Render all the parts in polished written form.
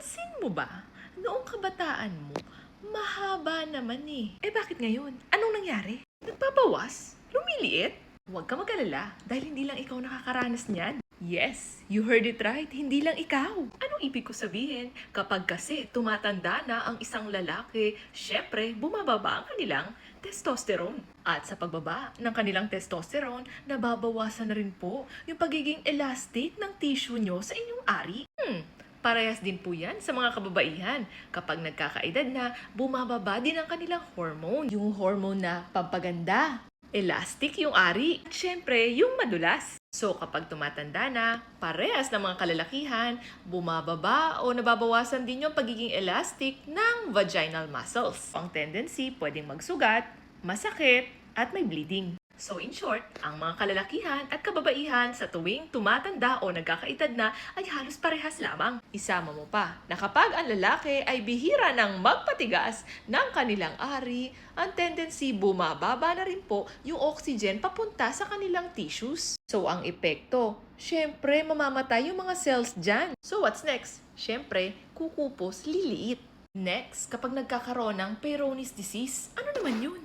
Pansin mo ba, noong kabataan mo, mahaba naman eh. Eh bakit ngayon? Anong nangyari? Nagbabawas? Lumiliit? Huwag ka mag-alala dahil hindi lang ikaw nakakaranas niyan. Yes, you heard it right, hindi lang ikaw. Anong ibig ko sabihin? Kapag kasi tumatanda na ang isang lalaki, syempre bumababa ang kanilang testosterone. At sa pagbaba ng kanilang testosterone, nababawasan na rin po yung pagiging elastic ng tissue nyo sa inyong ari. Parehas din po yan sa mga kababaihan. Kapag nagkakaedad na, bumababa din ang kanilang hormone. Yung hormone na pampaganda. Elastic yung ari. At syempre, yung madulas. So kapag tumatanda na, parehas ng mga kalalakihan, bumababa o nababawasan din yung pagiging elastic ng vaginal muscles. Ang tendency, pwedeng magsugat, masakit, at may bleeding. So in short, ang mga kalalakihan at kababaihan sa tuwing tumatanda o nagkakaedad na ay halos parehas lamang. Isama mo pa na kapag ang lalaki ay bihira ng magpatigas ng kanilang ari, ang tendency bumababa na rin po yung oxygen papunta sa kanilang tissues. So ang epekto, syempre mamamatay yung mga cells dyan. So what's next? Syempre, kukupos, liliit. Next, kapag nagkakaroon ng Peyronie's disease, ano naman yun?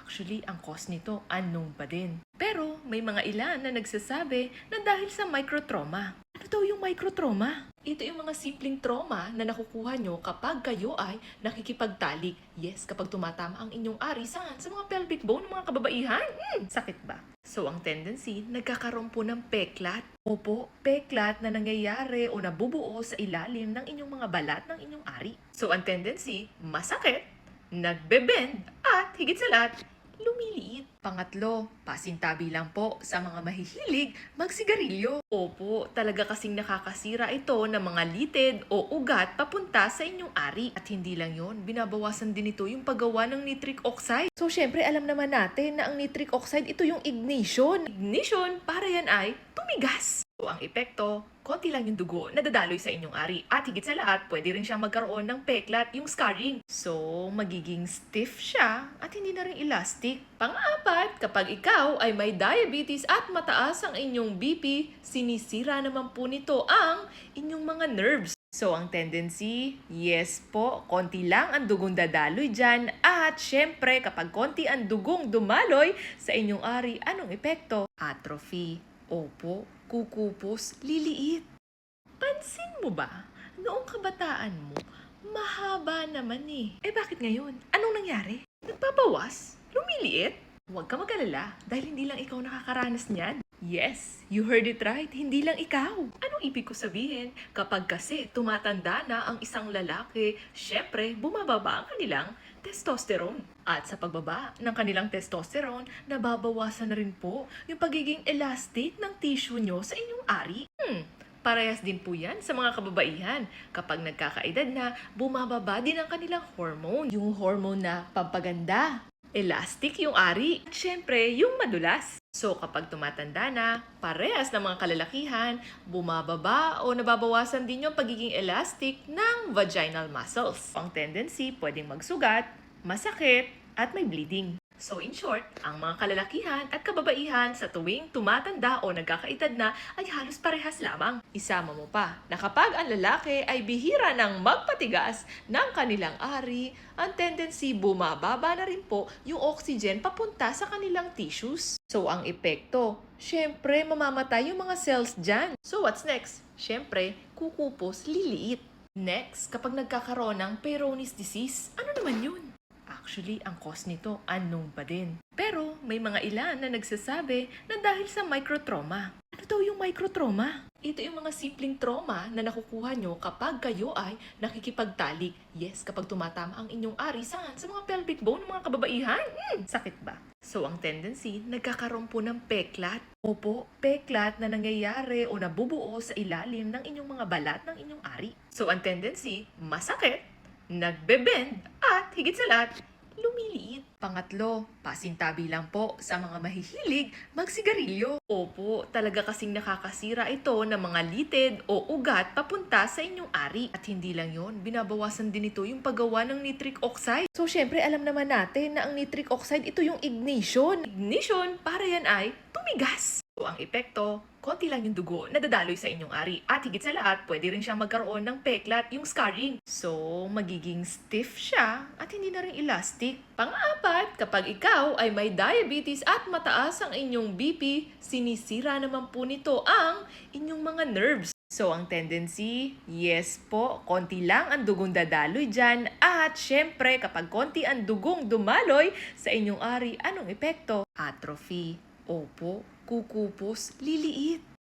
Actually, ang cause nito, unknown pa din. Pero may mga ilan na nagsasabi na dahil sa microtrauma. Ano daw yung microtrauma? Ito yung mga simpleng trauma na nakukuha nyo kapag kayo ay nakikipagtalik. Yes, kapag tumatama ang inyong ari sa mga pelvic bone ng mga kababaihan. Sakit ba? So, ang tendency, nagkakaroon po ng peklat. Opo, peklat na nangyayari o nabubuo sa ilalim ng inyong mga balat ng inyong ari. So, ang tendency, masakit, nagbe-bend, at higit sa lahat, lumiliit. Pangatlo, pasintabi lang po sa mga mahihilig magsigarilyo. Opo, talaga kasing nakakasira ito ng mga litid o ugat papunta sa inyong ari. At hindi lang yon, binabawasan din ito yung paggawa ng nitric oxide. So syempre alam naman natin na ang nitric oxide ito yung ignition. Ignition, para yan ay tumigas. So ang epekto, konti lang yung dugo na dadaloy sa inyong ari. At higit sa lahat, pwede rin siyang magkaroon ng peklat, yung scarring. So, magiging stiff siya at hindi na rin elastic. Pang-apat, kapag ikaw ay may diabetes at mataas ang inyong BP, sinisira naman po nito ang inyong mga nerves. So, ang tendency, yes po, konti lang ang dugong dadaloy dyan. At syempre, kapag konti ang dugong dumaloy sa inyong ari, anong epekto? Atrophy. Opo, kukupos, liliit. Pansin mo ba, noong kabataan mo, mahaba naman eh. Eh bakit ngayon? Anong nangyari? Nagbabawas? Lumiliit? Huwag ka mag-alala dahil hindi lang ikaw nakakaranas niyan. Yes, you heard it right, hindi lang ikaw. Anong ibig ko sabihin? Kapag kasi tumatanda na ang isang lalaki, syempre bumababa ang kanilang testosterone. At sa pagbaba ng kanilang testosterone, nababawasan na rin po yung pagiging elastic ng tissue nyo sa inyong ari. Parehas din po yan sa mga kababaihan. Kapag nagkakaedad na, bumababa din ang kanilang hormone. Yung hormone na pampaganda. Elastic yung ari. At syempre, yung madulas. So kapag tumatanda na, parehas ng mga kalalakihan, bumababa o nababawasan din yung pagiging elastic ng vaginal muscles. Ang tendency, pwedeng magsugat, masakit, at may bleeding. So in short, ang mga kalalakihan at kababaihan sa tuwing tumatanda o nagkakaedad na ay halos parehas lamang. Isama mo pa na kapag ang lalaki ay bihira ng magpatigas ng kanilang ari, ang tendency bumababa na rin po yung oxygen papunta sa kanilang tissues. So ang epekto, syempre mamamatay yung mga cells dyan. So what's next? Syempre, kukupos, liliit. Next, kapag nagkakaroon ng Peyronie's disease, ano naman yun? Actually, ang cause nito, unknown pa din. Pero may mga ilan na nagsasabi na dahil sa microtrauma. Ano daw yung microtrauma? Ito yung mga simpleng trauma na nakukuha nyo kapag kayo ay nakikipagtalik. Yes, kapag tumatama ang inyong ari sa mga pelvic bone ng mga kababaihan. Sakit ba? So ang tendency, nagkakaroon po ng peklat. Opo, peklat na nangyayari o nabubuo sa ilalim ng inyong mga balat ng inyong ari. So ang tendency, masakit, nagbe-bend, at higit sa lahat, lumiliit. Pangatlo, pasintabi lang po sa mga mahihilig magsigarilyo. Opo, talaga kasing nakakasira ito ng mga litid o ugat papunta sa inyong ari. At hindi lang yon, binabawasan din ito yung paggawa ng nitric oxide. So syempre alam naman natin na ang nitric oxide ito yung ignition. Ignition, para yan ay tumigas. So, ang epekto, konti lang yung dugo na dadaloy sa inyong ari. At higit sa lahat, pwede rin siyang magkaroon ng peklat, yung scarring. So, magiging stiff siya at hindi na rin elastic. Pang-apat, kapag ikaw ay may diabetes at mataas ang inyong BP, sinisira naman po nito ang inyong mga nerves. So, ang tendency, yes po, konti lang ang dugong dadaloy dyan. At syempre, kapag konti ang dugong dumaloy sa inyong ari, anong epekto? Atrophy. Opo, kukupos, liliit.